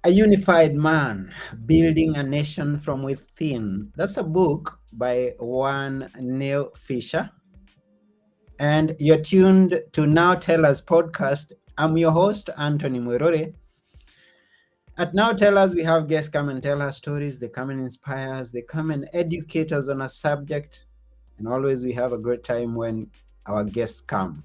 A Unified Man, Building a Nation from Within. That's a book by one Neal Fisher. And you're tuned to Now Tell Us podcast. I'm your host, Anthony Mwerore. At Now Tell Us, we have guests come and tell us stories. They come and inspire us. They come and educate us on a subject. And always we have a great time when our guests come.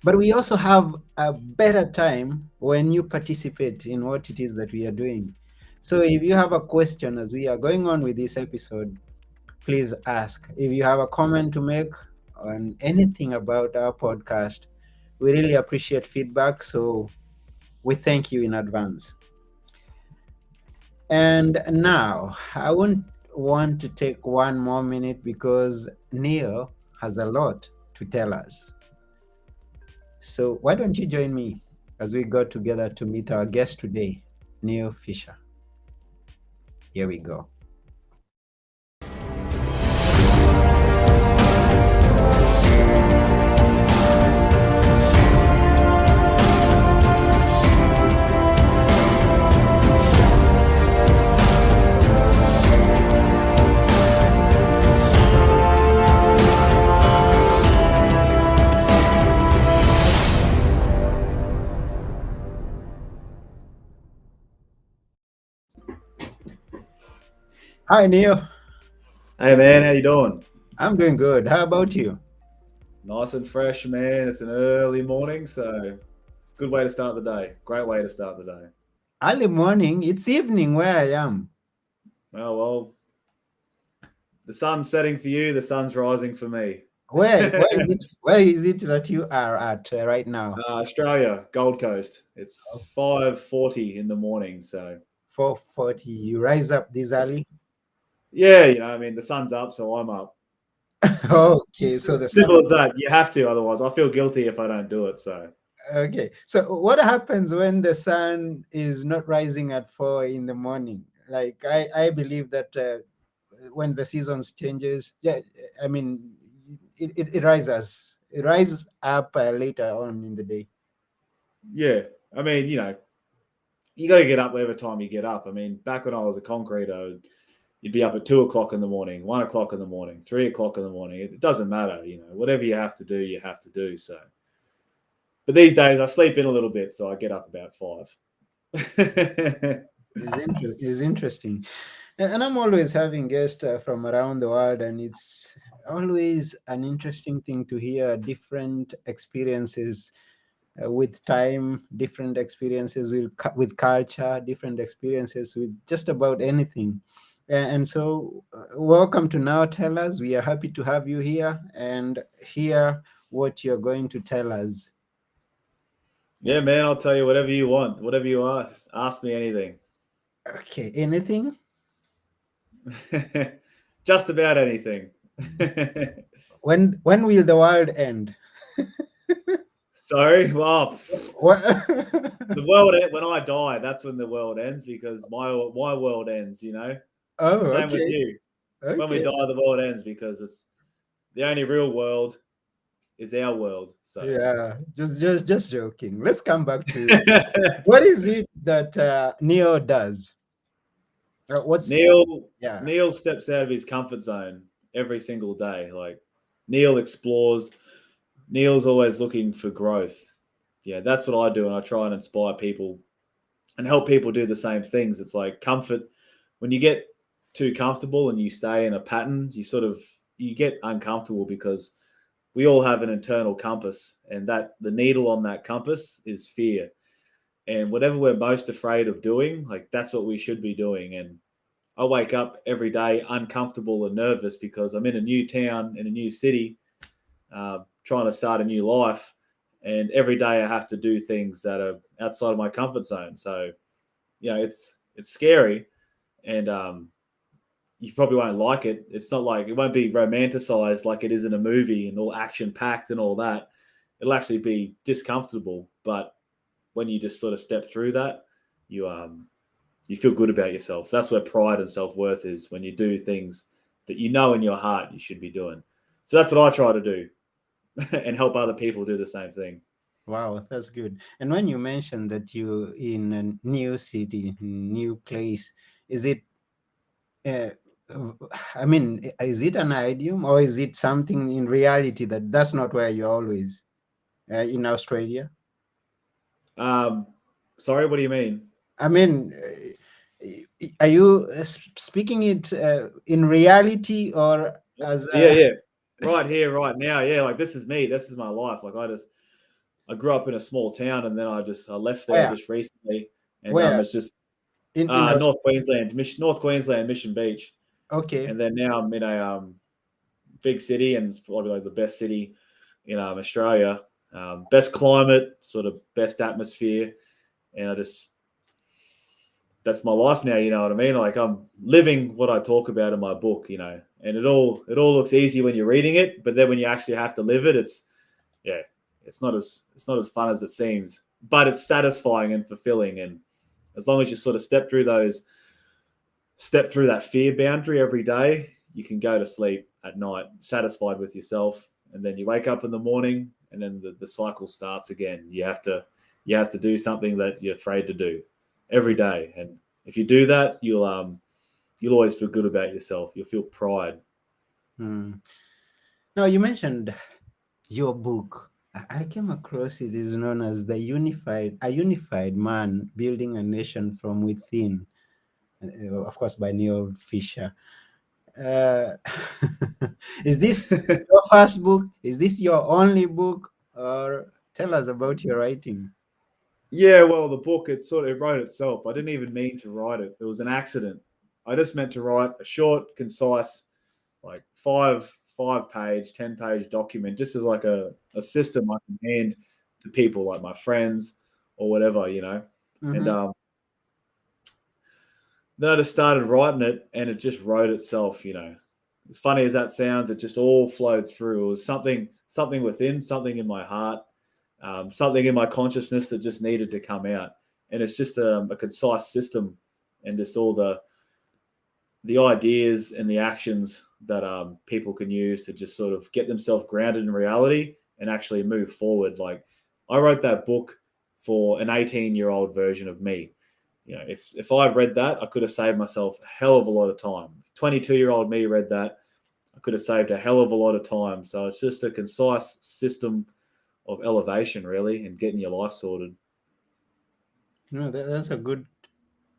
But we also have a better time when you participate in what it is that we are doing. So if you have a question as we are going on with this episode, please ask. If you have a comment to make on anything about our podcast, we really appreciate feedback. So we thank you in advance. And now I won't want to take one more minute because Neal has a lot to tell us. So why don't you join me as we go together to meet our guest today, Neal Fisher. Here we go. Hi, Neal. Hey man, how you doing? I'm doing good. How about you? Nice and fresh, man. It's an early morning, so good way to start the day. Great way to start the day. Early morning. It's evening where I am. Oh well, the sun's setting for you, the sun's rising for me. Where is it? Where is it that you are at right now? Australia, Gold Coast. It's 5:40 in the morning, so 4:40. You rise up this early? yeah, I mean the sun's up, so I'm up. Okay, so the sun. Simple as that. You have to, otherwise I feel guilty if I don't do it. So Okay, so what happens when the sun is not rising at 4 in the morning? Like I believe that when the seasons changes, yeah, I mean, it rises. It rises up later on in the day. yeah, I mean you got to get up whatever time you get up. I mean, back when I was a concreter, you'd be up at 2 o'clock in the morning, 1 o'clock in the morning, 3 o'clock in the morning. It doesn't matter, whatever you have to do, you have to do. So, but these days I sleep in a little bit, so I get up about 5. Is interesting, and I'm always having guests from around the world, and it's always an interesting thing to hear different experiences with time, different experiences with culture, different experiences with just about anything. And so, welcome to Now Tell Us. We are happy to have you here and hear what you're going to tell us. Yeah, man, I'll tell you whatever you want, whatever you ask me anything. Okay, anything? Just about anything. When will the world end? Sorry, well, What? the world when I die, that's when the world ends because my world ends. Oh, Same with okay, you. When we okay. die, the world ends because it's the only real world is our world. So Yeah, just joking. Let's come back to what is it that Neo does? What's Neal yeah? Neal steps out of his comfort zone every single day. Like Neal explores. Neal's always looking for growth. Yeah, that's what I do, and I try and inspire people and help people do the same things. It's like comfort. When you get too comfortable and you stay in a pattern, you get uncomfortable because we all have an internal compass, and that the needle on that compass is fear. And whatever we're most afraid of doing, like that's what we should be doing. And I wake up every day uncomfortable and nervous because I'm in a new town, in a new city, trying to start a new life. And every day I have to do things that are outside of my comfort zone. So, it's scary, and you probably won't like it. It's not like it won't be romanticized like it is in a movie and all action packed and all that. It'll actually be discomfortable, but when you just sort of step through that, you feel good about yourself. That's where pride and self-worth is, when you do things that you know in your heart you should be doing. So that's what I try to do and help other people do the same thing. Wow, that's good. And when you mentioned that you in a new city, new place, is it? Uh, I mean, is it an idiom or is it something in reality that that's not where you're always in Australia? Um, Sorry, what do you mean? I mean, are you speaking it in reality or as Yeah, a yeah. Right here, right now. Yeah, like this is me. This is my life. Like I grew up in a small town, and then I left there where? just recently, and Where it's just in North Australia? Queensland, North Queensland, Mission Beach, Okay. and then now I'm in a big city, and it's probably like the best city in Australia. Best climate, sort of best atmosphere, and I just that's my life now. You know what I mean? Like I'm living what I talk about in my book. You know, and it all looks easy when you're reading it, but then when you actually have to live it, yeah, it's not as fun as it seems, but it's satisfying and fulfilling. And as long as you sort of step through that fear boundary every day, you can go to sleep at night satisfied with yourself, and then you wake up in the morning, and then the cycle starts again. You have to do something that you're afraid to do every day, and if you do that, you'll always feel good about yourself. You'll feel pride. Hmm. Now you mentioned your book. I came across it is known as a unified man building a nation from within, of course by Neil Fisher. Uh, is this your first book? Is this your only book? Or tell us about your writing. Yeah, well, the book it wrote itself. I didn't even mean to write it. It was an accident. I just meant to write a short, concise, like five page, 10-page document, just as like a system I can hand to people like my friends or whatever, you know. And Mm-hmm. then I just started writing it, and it just wrote itself, you know. As funny as that sounds, it just all flowed through. It was something within, something in my heart, something in my consciousness that just needed to come out. And it's just a concise system, and just all the ideas and the actions that people can use to just sort of get themselves grounded in reality and actually move forward. Like I wrote that book for an 18-year-old version of me. You know, if I read that, I could have saved myself a hell of a lot of time. If 22-year-old me read that, I could have saved a hell of a lot of time. So it's just a concise system of elevation, really, and getting your life sorted. No, that's a good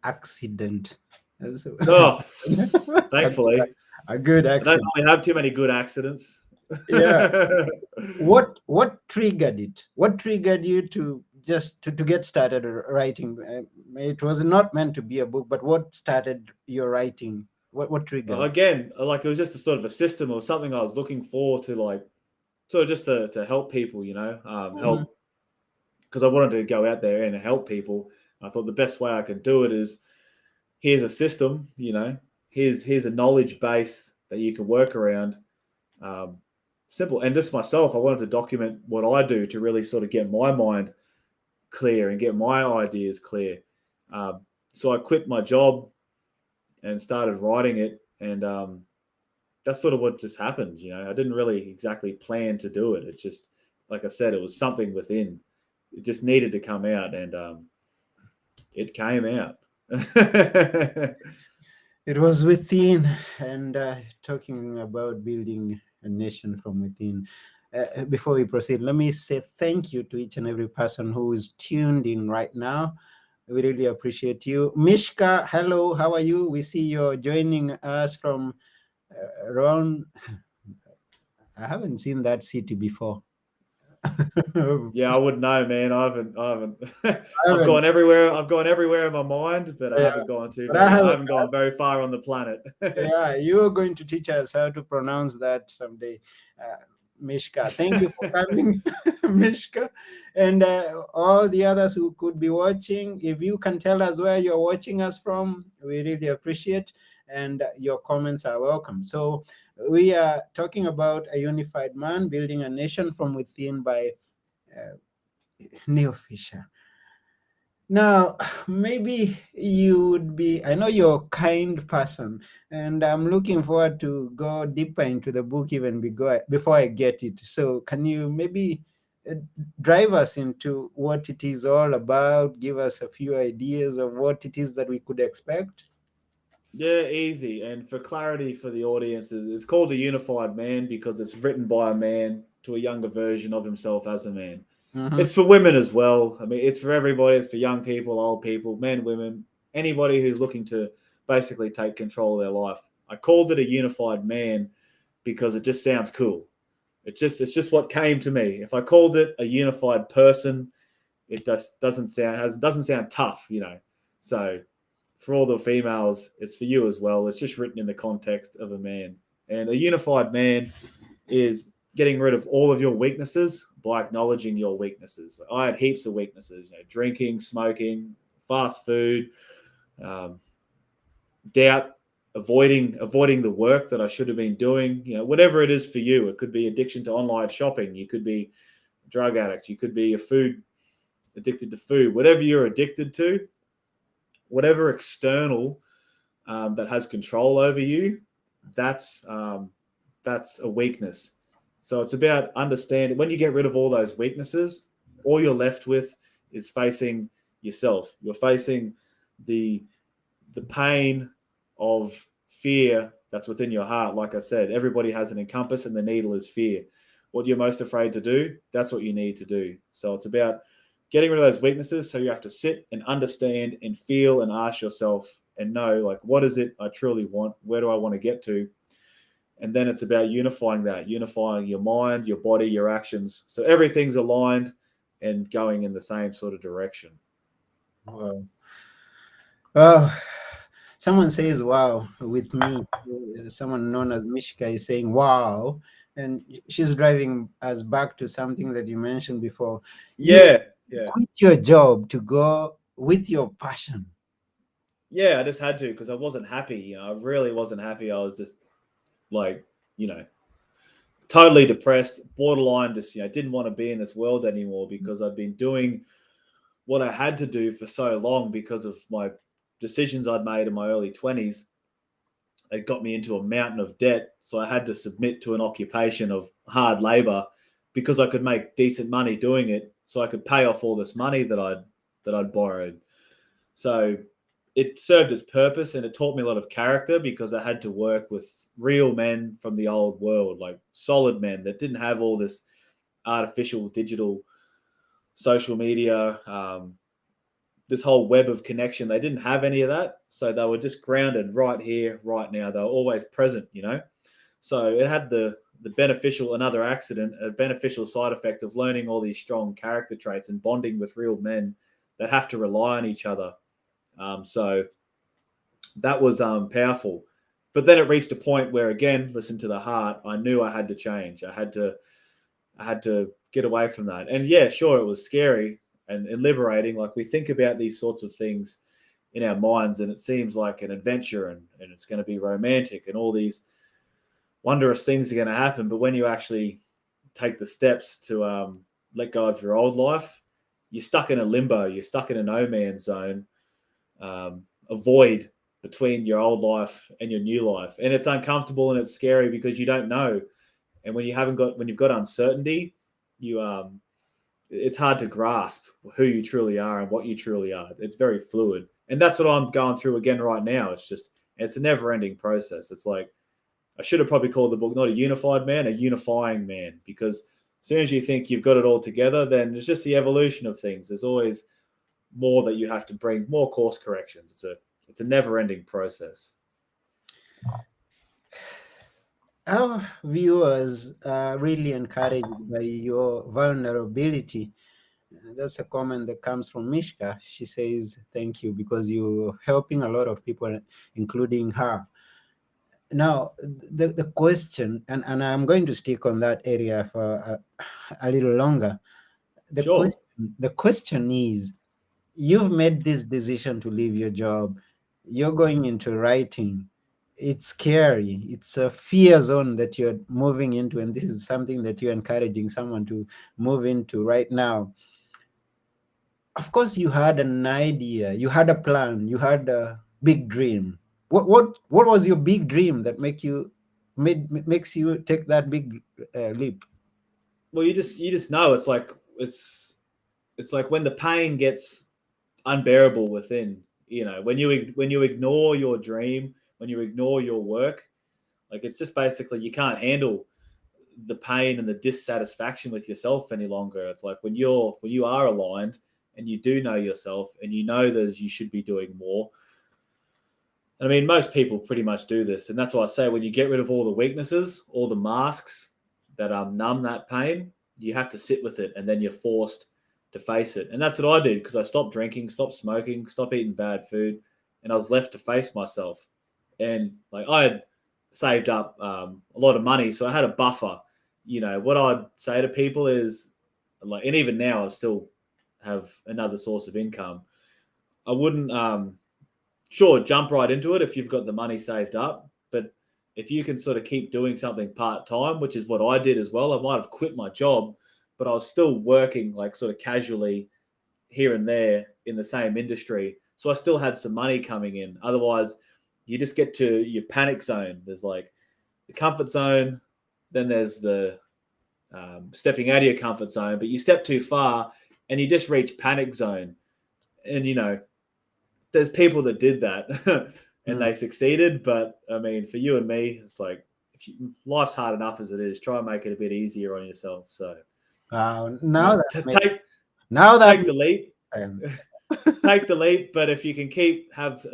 accident. That's Oh, a, thankfully, a good I don't accident. really have too many good accidents. Yeah. What triggered it? What triggered you to just to get started writing? It was not meant to be a book, but what started your writing? What triggered? Again, like it was just a sort of a system or something I was looking for to like sort of just to help people, you know, Mhm. help because I wanted to go out there and help people. I thought the best way I could do it is here's a system, you know, here's a knowledge base that you can work around. Um, Simple. And just myself, I wanted to document what I do to really sort of get my mind clear and get my ideas clear. Um, so I quit my job and started writing it, and that's sort of what just happened. You know, I didn't really exactly plan to do it. It just, like I said, it was something within. It just needed to come out, and it came out. It was within, and talking about building a nation from within. Before we proceed, let me say thank you to each and every person who is tuned in right now. We really appreciate you. Mishka, hello, how are you? We see you're joining us from around. I haven't seen that city before. I Yeah, I wouldn't know, man. I haven't. I've haven't, gone everywhere. I've gone everywhere in my mind, but I yeah, haven't gone too but I very. I haven't. haven't gone very far on the planet. Yeah, you're going to teach us how to pronounce that someday. Uh, Mishka, thank you for coming, Mishka. And all the others who could be watching, if you can tell us where you're watching us from, we really appreciate. And your comments are welcome. So, we are talking about a unified man building a nation from within by uh, Neil Fisher. Now, maybe you would be, I know you're a kind person, and I'm looking forward to go deeper into the book even before I get it. So, can you maybe uh, drive us into what it is all about. Give us a few ideas of what it is that we could expect. Yeah, easy. And for clarity for the audience, it's called A Unified Man because it's written by a man to a younger version of himself as a man. Mm-hmm. It's for women as well. I mean, it's for everybody. It's for young people, old people, men, women, anybody who's looking to basically take control of their life. I called it A Unified Man because it just sounds cool. It's just what came to me. If I called it A Unified Person, it just doesn't sound tough, you know. So for all the females, it's for you as well. It's just written in the context of a man. And a unified man is getting rid of all of your weaknesses by acknowledging your weaknesses. I had heaps of weaknesses, you know, drinking, smoking, fast food, um, doubt, avoiding the work that I should have been doing. You know, whatever it is for you. It could be addiction to online shopping. You could be a drug addict. You could be a food addicted to food. Whatever you're addicted to, whatever external that has control over you, that's um, that's a weakness. So it's about understanding when you get rid of all those weaknesses, all you're left with is facing yourself. You're facing the the pain of fear that's within your heart. Like I said, everybody has an encompass, and the needle is fear. What you're most afraid to do, that's what you need to do. So it's about getting rid of those weaknesses. So you have to sit and understand and feel and ask yourself and know, like, what is it I truly want? Where do I want to get to? And then it's about unifying your mind, your body, your actions. So everything's aligned and going in the same sort of direction. Wow. Oh, someone says wow with me. Someone known as Mishka is saying wow. And she's driving us back to something that you mentioned before. You Yeah, yeah, quit your job to go with your passion. yeah. I just had to because I wasn't happy. You know, I really wasn't happy. I was just like, you know, totally depressed, borderline. Just didn't want to be in this world anymore because I'd been doing what I had to do for so long because of my decisions I'd made in my early 20s. It got me into a mountain of debt. So I had to submit to an occupation of hard labor because I could make decent money doing it. So I could pay off all this money that I'd borrowed. So it served its purpose and it taught me a lot of character because I had to work with real men from the old world, like solid men that didn't have all this artificial digital social media, this whole web of connection. They didn't have any of that. So they were just grounded right here, right now. They were always present, you know? So it had the beneficial, another accident, a beneficial side effect of learning all these strong character traits and bonding with real men that have to rely on each other. So that was powerful. But then it reached a point where, again, listen to the heart. I knew I had to change. I had to get away from that. And yeah, sure, it was scary and liberating. Like we think about these sorts of things in our minds, and it seems like an adventure, and it's going to be romantic, and all these wondrous things are going to happen. But when you actually take the steps to let go of your old life, you're stuck in a limbo. You're stuck in a no man's zone, a void between your old life and your new life, and it's uncomfortable and it's scary because you don't know. And when you've got uncertainty, you it's hard to grasp who you truly are and what you truly are. It's very fluid, and that's what I'm going through again right now. It's a never ending process. It's like I should have probably called the book not a unified man, a unifying man, because as soon as you think you've got it all together, then it's just the evolution of things. There's always more that you have to bring, more course corrections. It's a never ending process. Our viewers are really encouraged by your vulnerability. That's a comment that comes from Mishka. She says, thank you because you're helping a lot of people, including her. Now, the question, and I'm going to stick on that area for a little longer. Sure. The question is, you've made this decision to leave your job. You're going into writing. It's scary. It's a fear zone that you're moving into, and this is something that you're encouraging someone to move into right now. Of course, you had an idea, you had a plan, you had a big dream. What was your big dream that makes you take that big leap? well, you just know it's like when the pain gets unbearable within, when you ignore your dream, when you ignore your work, like it's just basically you can't handle the pain and the dissatisfaction with yourself any longer. It's like when you are aligned and you do know yourself and you know that you should be doing more. And I mean, most people pretty much do this, and that's why I say when you get rid of all the weaknesses, all the masks that numb that pain, you have to sit with it, and then you're forced to face it. And that's what I did because I stopped drinking, stopped smoking, stopped eating bad food, and I was left to face myself. And like I had saved up a lot of money, so I had a buffer. What I'd say to people is like, and even now I still have another source of income. I wouldn't sure, jump right into it if you've got the money saved up. But if you can sort of keep doing something part time, which is what I did as well, I might have quit my job, but I was still working like sort of casually here and there in the same industry. So I still had some money coming in. Otherwise, you just get to your panic zone. There's like the comfort zone, then there's the stepping out of your comfort zone, but you step too far and you just reach panic zone. And there's people that did that and Mm. they succeeded. But I mean, for you and me, it's like life's hard enough as it is. Try and make it a bit easier on yourself. So Wow. Now that makes, take now that take makes the leap, sense. take the leap. But if you can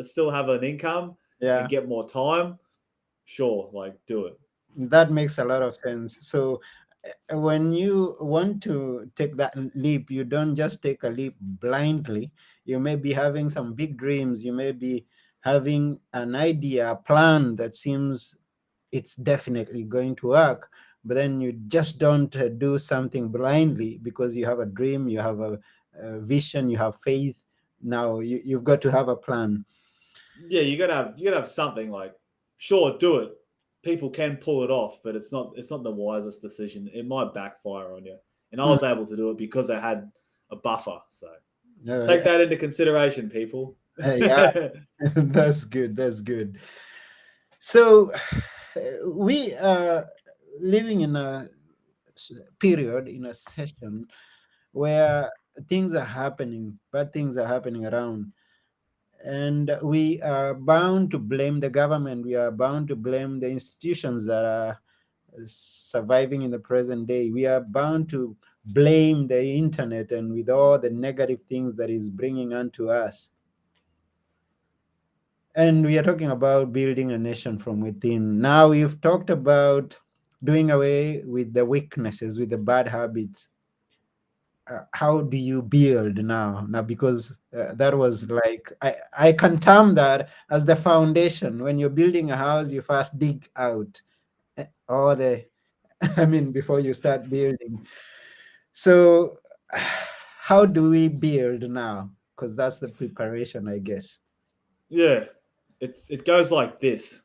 still have an income Yeah, and get more time, sure, like do it. that makes a lot of sense. So when you want to take that leap, you don't just take a leap blindly. You may be having some big dreams. You may be having an idea, a plan that seems it's definitely going to work, but then you just don't do something blindly because you have a dream, you have a vision, you have faith. Now you've got to have a plan. Yeah, you gotta have something like, sure, do it. People can pull it off, but it's not the wisest decision. It might backfire on you. And I Mm, was able to do it because I had a buffer. So take yeah, that into consideration, people. yeah, that's good. That's good. So we are living in a period, in a session where things are happening, bad things are happening around. And we are bound to blame the government. We are bound to blame the institutions that are surviving in the present day. We are bound to blame the internet and with all the negative things that is bringing onto us. And we are talking about building a nation from within. Now, you've talked about doing away with the weaknesses, with the bad habits. How do you build now because that was like I can term that as the foundation. When you're building a house, you first dig out all the I mean before you start building. So how do we build now, because that's the preparation, I guess. Yeah, it goes like this.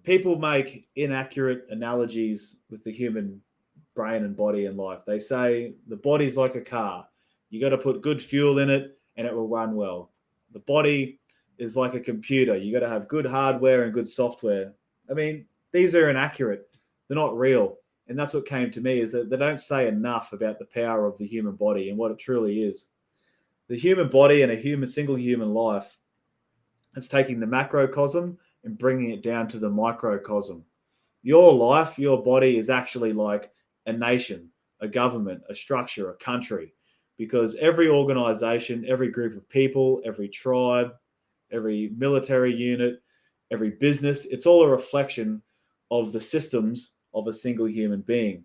People make inaccurate analogies with the human brain and body and life. They say the body's like a car. You got to put good fuel in it and it will run well. The body is like a computer. You got to have good hardware and good software. I mean, these are inaccurate. They're not real. And that's what came to me is that they don't say enough about the power of the human body and what it truly is. The human body and a single human life is taking the macrocosm and bringing it down to the microcosm. Your life, your body is actually like a nation, a government, a structure, a country, because every organization, every group of people, every tribe, every military unit, every business, it's all a reflection of the systems of a single human being.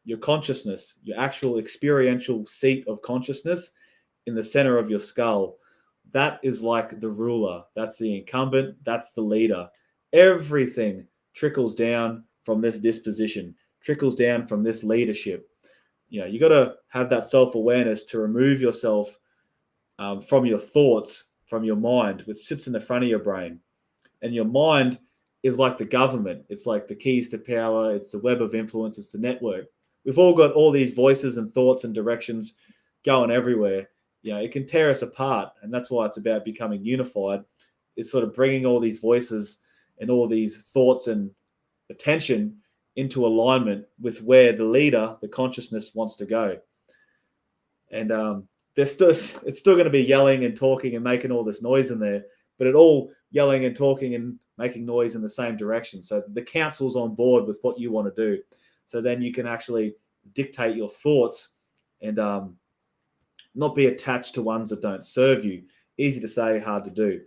Your consciousness, your actual experiential seat of consciousness in the center of your skull, that is like the ruler. That's the incumbent. That's the leader. Everything trickles down from this disposition, trickles down from this leadership. You got to have that self awareness to remove yourself from your thoughts, from your mind, which sits in the front of your brain. And your mind is like the government. It's like the keys to power. It's the web of influence. It's the network. We've all got all these voices and thoughts and directions going everywhere. It can tear us apart. And that's why it's about becoming unified. It's sort of bringing all these voices and all these thoughts and attention into alignment with where the leader, the consciousness, wants to go. And it's still going to be yelling and talking and making all this noise in there, but it all yelling and talking and making noise in the same direction. So the council's on board with what you want to do. So then you can actually dictate your thoughts and not be attached to ones that don't serve you. Easy to say, hard to do.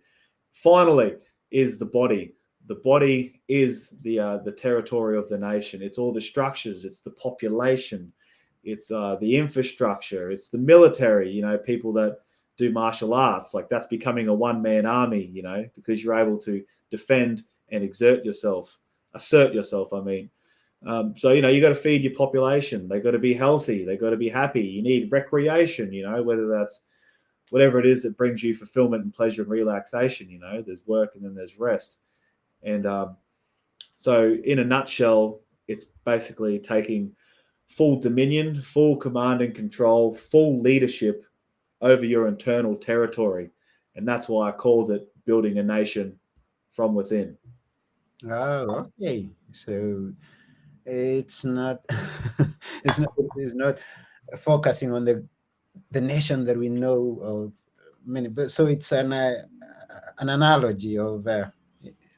Finally is the body. The body is the territory of the nation. It's all the structures. It's the population. It's the infrastructure. It's the military, people that do martial arts. Like that's becoming a one-man army, because you're able to defend and assert yourself, I mean. So, you got to feed your population. They got to be healthy. They got to be happy. You need recreation, whether that's whatever it is that brings you fulfillment and pleasure and relaxation. There's work and then there's rest. And so in a nutshell, it's basically taking full dominion, full command and control, full leadership over your internal territory. And that's why I called it building a nation from within. Oh, okay. So it's not it's not focusing on the nation that we know of many, but so it's an analogy of that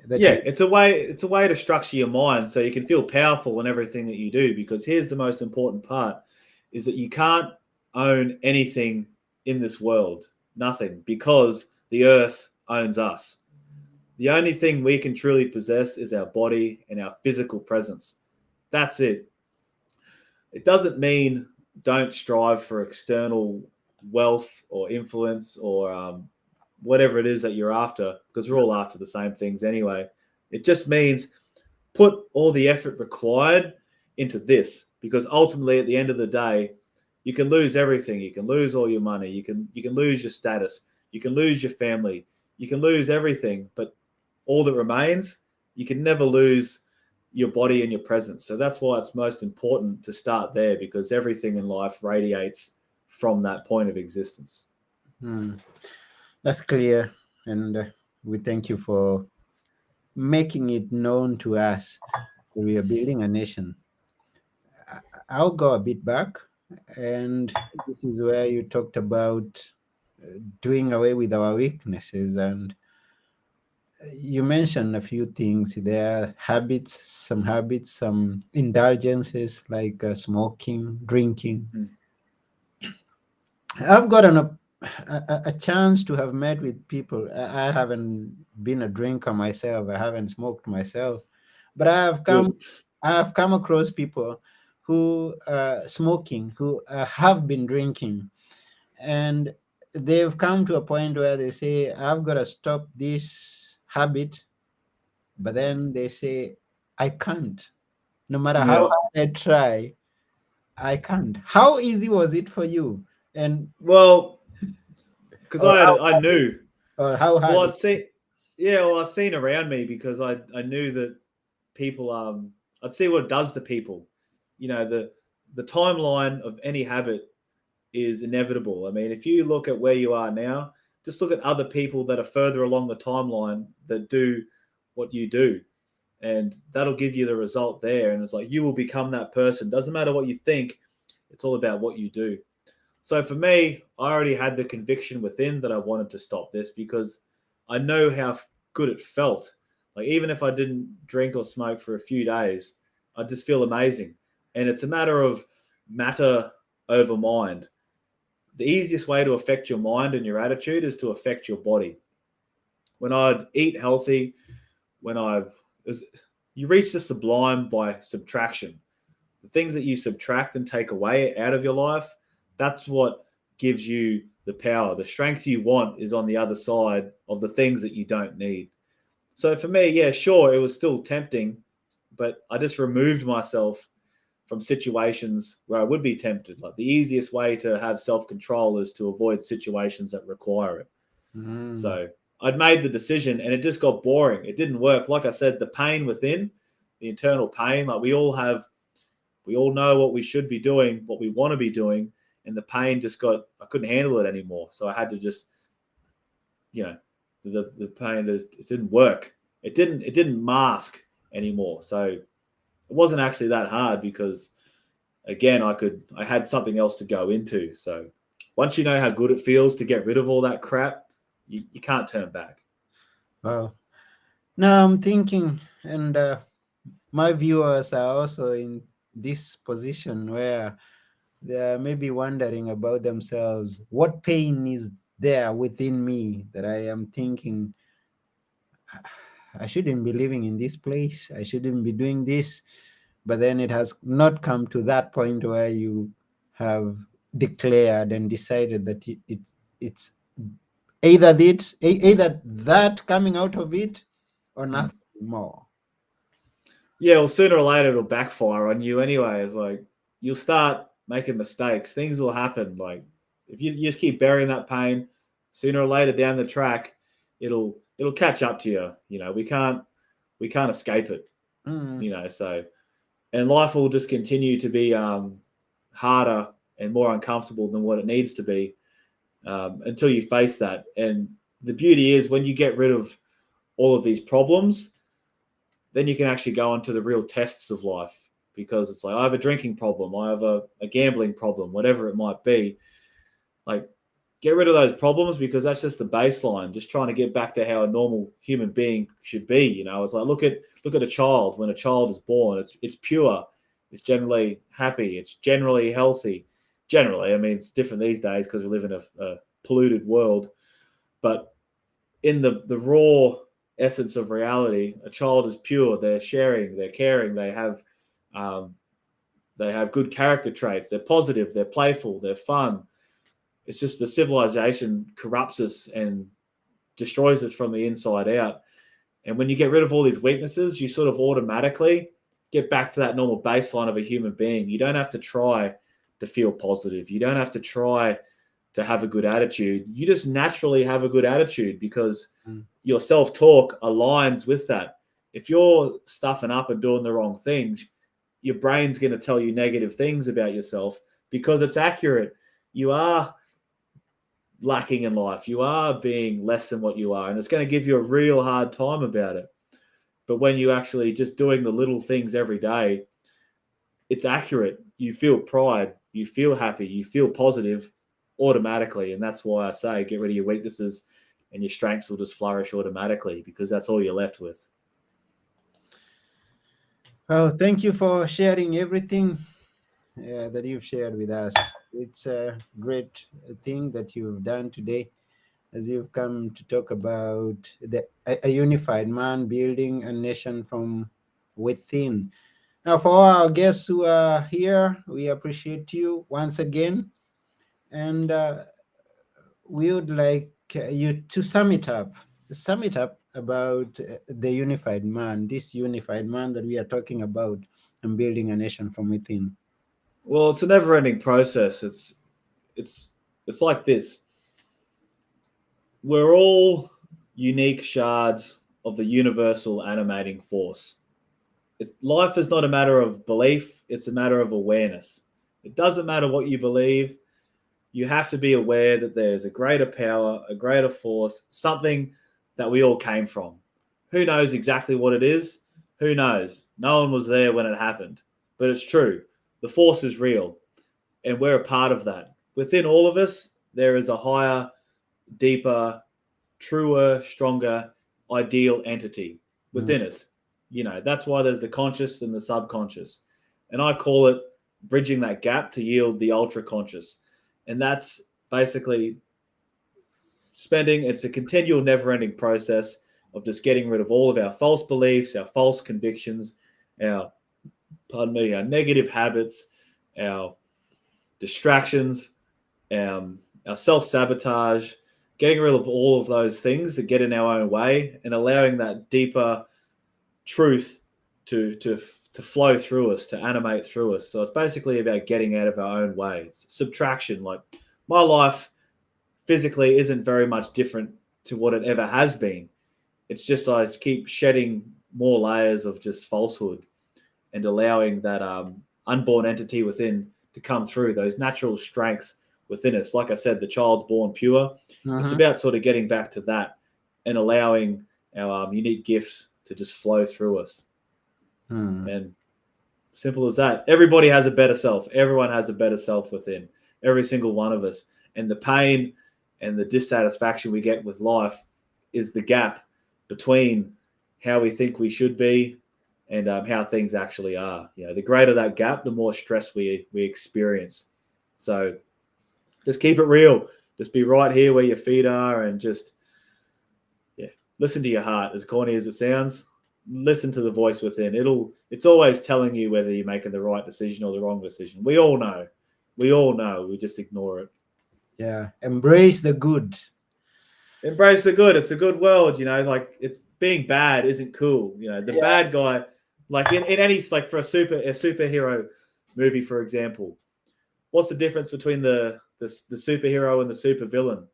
Yeah, you. it's a way to structure your mind so you can feel powerful in everything that you do, because here's the most important part is that you can't own anything in this world, nothing, because the earth owns us. The only thing we can truly possess is our body and our physical presence. That's it. It doesn't mean don't strive for external wealth or influence or whatever it is that you're after, because we're all after the same things anyway. It just means put all the effort required into this, because ultimately at the end of the day, you can lose everything. You can lose all your money. You can lose your status. You can lose your family. You can lose everything, but all that remains, you can never lose your body and your presence. So that's why it's most important to start there, because everything in life radiates from that point of existence. That's clear, and we thank you for making it known to us that we are building a nation. I'll go a bit back, and this is where you talked about doing away with our weaknesses, and you mentioned a few things there: habits, some indulgences like smoking, drinking. Mm. I've gotten a chance to have met with people. I haven't been a drinker myself. I haven't smoked myself, but Good. I have come across people who are smoking, who have been drinking, and they've come to a point where they say, "I've got to stop this habit," but then they say, "I can't. No matter how Yeah. hard I try, I can't." How easy was it for you? And Well, because or how I knew. or how Well, hard? I'd seen around me, because I knew that people I'd see what it does to people. The timeline of any habit is inevitable. I mean, if you look at where you are now, just look at other people that are further along the timeline that do what you do, and that'll give you the result there. And it's like you will become that person. Doesn't matter what you think, it's all about what you do. So for me, I already had the conviction within that I wanted to stop this, because I know how good it felt. Like even if I didn't drink or smoke for a few days, I just feel amazing. And it's a matter of matter over mind. The easiest way to affect your mind and your attitude is to affect your body. When I'd eat healthy, when you reach the sublime by subtraction. The things that you subtract and take away out of your life, that's what gives you the power. The strength you want is on the other side of the things that you don't need. So for me, yeah, sure, it was still tempting, but I just removed myself from situations where I would be tempted. Like the easiest way to have self-control is to avoid situations that require it. Mm. So I'd made the decision and it just got boring. It didn't work. Like I said, the pain within, the internal pain, like we all know what we should be doing, what we want to be doing. And the pain I couldn't handle it anymore. So I had to just, the pain, it didn't work. It didn't mask anymore. So it it wasn't actually that hard because, again, I had something else to go into. So once you know how good it feels to get rid of all that crap, you can't turn back. Wow. Now I'm thinking, and my viewers are also in this position where they are maybe wondering about themselves. What pain is there within me that I am thinking I shouldn't be living in this place? I shouldn't be doing this. But then it has not come to that point where you have declared and decided that it's either that coming out of it or nothing more. Yeah, well, sooner or later it'll backfire on you anyway. It's like you'll start making mistakes. Things will happen. Like if you just keep burying that pain, sooner or later down the track, it'll catch up to you. You know, we can't escape it. Mm, You know, so and life will just continue to be harder and more uncomfortable than what it needs to be until you face that. And the beauty is when you get rid of all of these problems, then you can actually go on to the real tests of life because it's like I have a drinking problem, I have a gambling problem, whatever it might be. Like get rid of those problems because that's just the baseline. Just trying to get back to how a normal human being should be. You know, it's like look at a child. When a child is born, it's pure, it's generally happy, it's generally healthy. Generally, I mean, it's different these days because we live in a polluted world. But in the raw essence of reality, a child is pure. They're sharing, they're caring, um, they have good character traits. They're positive, they're playful, they're fun. It's just the civilization corrupts us and destroys us from the inside out. And when you get rid of all these weaknesses, you sort of automatically get back to that normal baseline of a human being. You don't have to try to feel positive. You don't have to try to have a good attitude. You just naturally have a good attitude because mm, your self-talk aligns with that. If you're stuffing up and doing the wrong things, your brain's going to tell you negative things about yourself because it's accurate. You are lacking in life. You are being less than what you are, and it's going to give you a real hard time about it. But when you actually just doing the little things every day, it's accurate. You feel pride, you feel happy, you feel positive automatically. And that's why I say get rid of your weaknesses and your strengths will just flourish automatically because that's all you're left with. oh, thank you for sharing everything that you've shared with us. It's a great thing that you've done today as you've come to talk about a unified man building a nation from within. Now, for our guests who are here, we appreciate you once again. And we would like you to sum it up about the unified man, this unified man that we are talking about and building a nation from within. Well, it's a never-ending process. It's it's like this. We're all unique shards of the universal animating force. Life is not a matter of belief, it's a matter of awareness. It doesn't matter what you believe, you have to be aware that there's a greater power, a greater force, something that we all came from. Who knows exactly what it is? Who knows? No one was there when it happened. But it's true. The force is real, and we're a part of that. Within all of us, there is a higher, deeper, truer, stronger, ideal entity Mm, within us. You know, that's why there's the conscious and the subconscious. And I call it bridging that gap to yield the ultra conscious. And that's basically it's a continual, never ending process of just getting rid of all of our false beliefs, our false convictions, our, our negative habits, our distractions, our self sabotage, getting rid of all of those things that get in our own way and allowing that deeper truth to flow through us, to animate through us. So it's basically about getting out of our own way. It's subtraction. Like my life physically isn't very much different to what it ever has been. It's just I keep shedding more layers of just falsehood and allowing that unborn entity within to come through, those natural strengths within us. Like I said, the child's born pure. It's mhm, about sort of getting back to that and allowing our unique gifts to just flow through us. mm. And Simple as that. Everybody has a better self. Everyone has a better self within. Every single one of us. And the pain and the dissatisfaction we get with life is the gap between how we think we should be and how things actually are. The greater that gap, the more stress we experience. So just keep it real. Just be right here where your feet are, and just listen to your heart. As corny as it sounds, listen to the voice within. It's always telling you whether you're making the right decision or the wrong decision. We all know. We just ignore it. Yeah. Embrace the good. Embrace the good. It's a good world, like it's being bad isn't cool. The Yeah. bad guy, like in any, like for a superhero movie, for example, what's the difference between the superhero and the supervillain?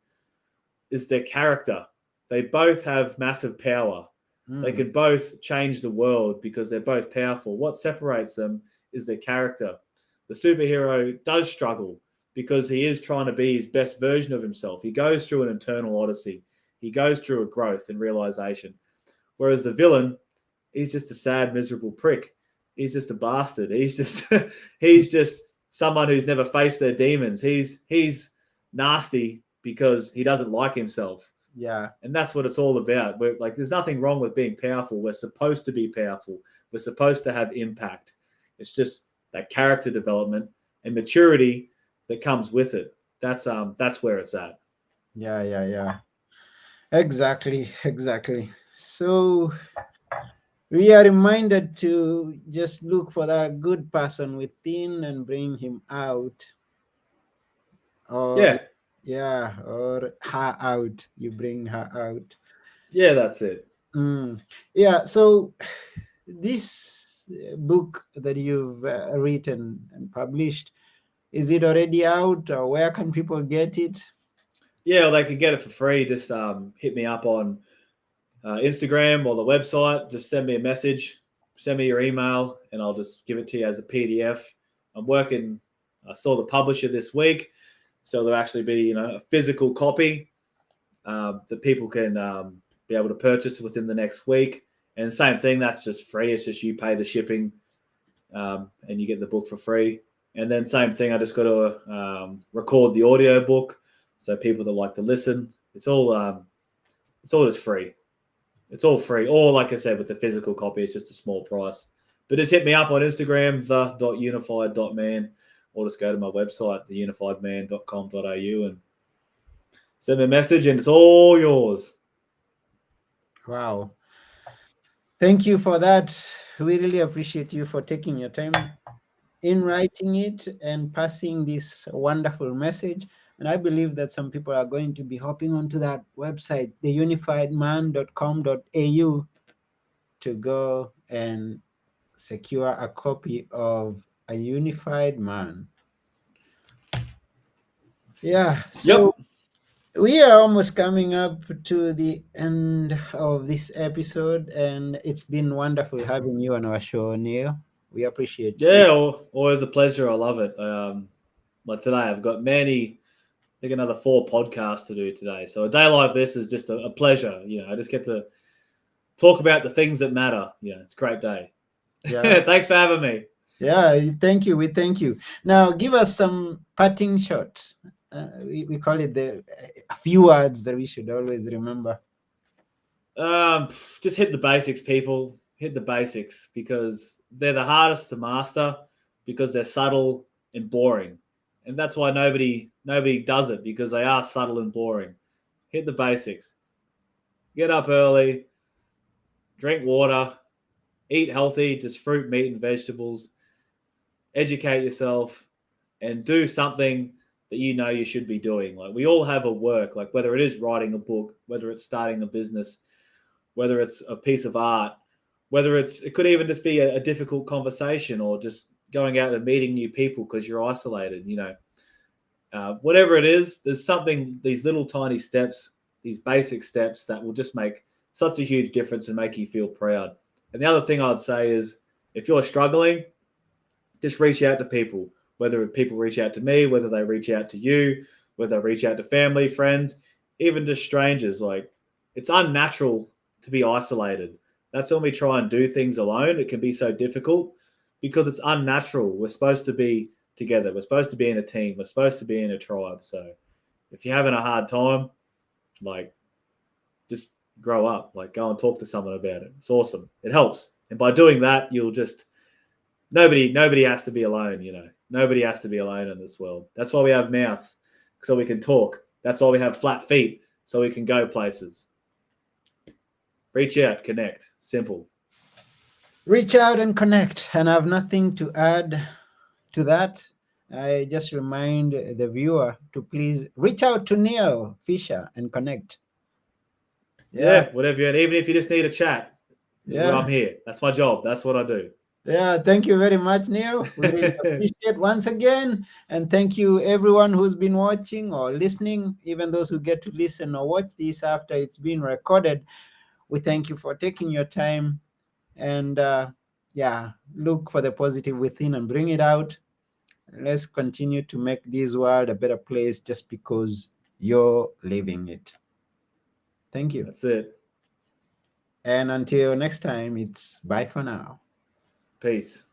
Is their character. They both have massive power. They Mm. can both change the world because they're both powerful. What separates them is their character. The superhero does struggle because he is trying to be his best version of himself. He goes through an internal odyssey. He goes through a growth and realization. Whereas the villain, he's just a sad, miserable prick. He's just a bastard. He's just someone who's never faced their demons. He's nasty because he doesn't like himself. Yeah. And that's what it's all about. There's nothing wrong with being powerful. We're supposed to be powerful. We're supposed to have impact. It's just that character development and maturity that comes with it. That's where it's at. Yeah. Exactly. So we are reminded to just look for that good person within and bring him out. Or Yeah. yeah, or her out. You bring her out. Yeah, that's it. Yeah. So this book that you've written and published, is it already out, or where can people get it? Yeah, well, they can get it for free. Just hit me up on Instagram or the website. Just send me a message, send me your email, and I'll just give it to you as a PDF. I saw the publisher this week, so there'll actually be a physical copy that people can be able to purchase within the next week. And same thing, that's just free. It's just you pay the shipping, and you get the book for free. And then same thing, I just got to record the audio book, so people that like to listen. It's all just free. It's all free. Or like I said, with the physical copy, it's just a small price. But just hit me up on Instagram, the.unified.man, or just go to my website, theunifiedman.com.au, and send me a message, and it's all yours. Wow. Thank you for that. We really appreciate you for taking your time in writing it and passing this wonderful message. And I believe that some people are going to be hopping onto that website, theunifiedman.com.au, to go and secure a copy of A Unified Man. Yeah, so Yep. we are almost coming up to the end of this episode, and it's been wonderful having you on our show, Neil. We appreciate you. Yeah, always a pleasure. I love it. Like today, I've got I think another 4 podcasts to do today. So a day like this is just a pleasure. I just get to talk about the things that matter. It's a great day. Yeah. Thanks for having me. Yeah, thank you. We thank you. Now, give us some parting shot. We call it a few words that we should always remember. Just hit the basics, people. Hit the basics because they're the hardest to master because they're subtle and boring, and that's why nobody does it, because they are subtle and boring. Hit the basics. Get up early. Drink water. Eat healthy, just fruit, meat, and vegetables. Educate yourself, and do something that you should be doing. Like, we all have a work, like whether it is writing a book, whether it's starting a business, whether it's a piece of art, it could even just be a difficult conversation, or just going out and meeting new people because you're isolated. Whatever it is, there's something, these little tiny steps, these basic steps that will just make such a huge difference and make you feel proud. And the other thing I'd say is, if you're struggling, just reach out to people, whether people reach out to me, whether they reach out to you, whether they reach out to family, friends, even just strangers. Like, it's unnatural to be isolated. That's when we try and do things alone. It can be so difficult. because it's unnatural. We're supposed to be together. We're supposed to be in a team. We're supposed to be in a tribe. So if you're having a hard time, like, just grow up. Like, go and talk to someone about it. It's awesome. It helps. And by doing that, you'll just nobody has to be alone. Nobody has to be alone in this world. That's why we have mouths, so we can talk. That's why we have flat feet, so we can go places. Reach out, connect. Simple. Reach out and connect. And I have nothing to add to that. I just remind the viewer to please reach out to Neal Fisher and connect. Yeah, whatever. And even if you just need a chat, Yeah. I'm here. That's my job. That's what I do. Yeah, thank you very much, Neal. We really appreciate once again. And thank you, everyone who's been watching or listening, even those who get to listen or watch this after it's been recorded. We thank you for taking your time. And look for the positive within and bring it out. Let's continue to make this world a better place just because you're living it. Thank you. That's it. And until next time, it's bye for now. Peace.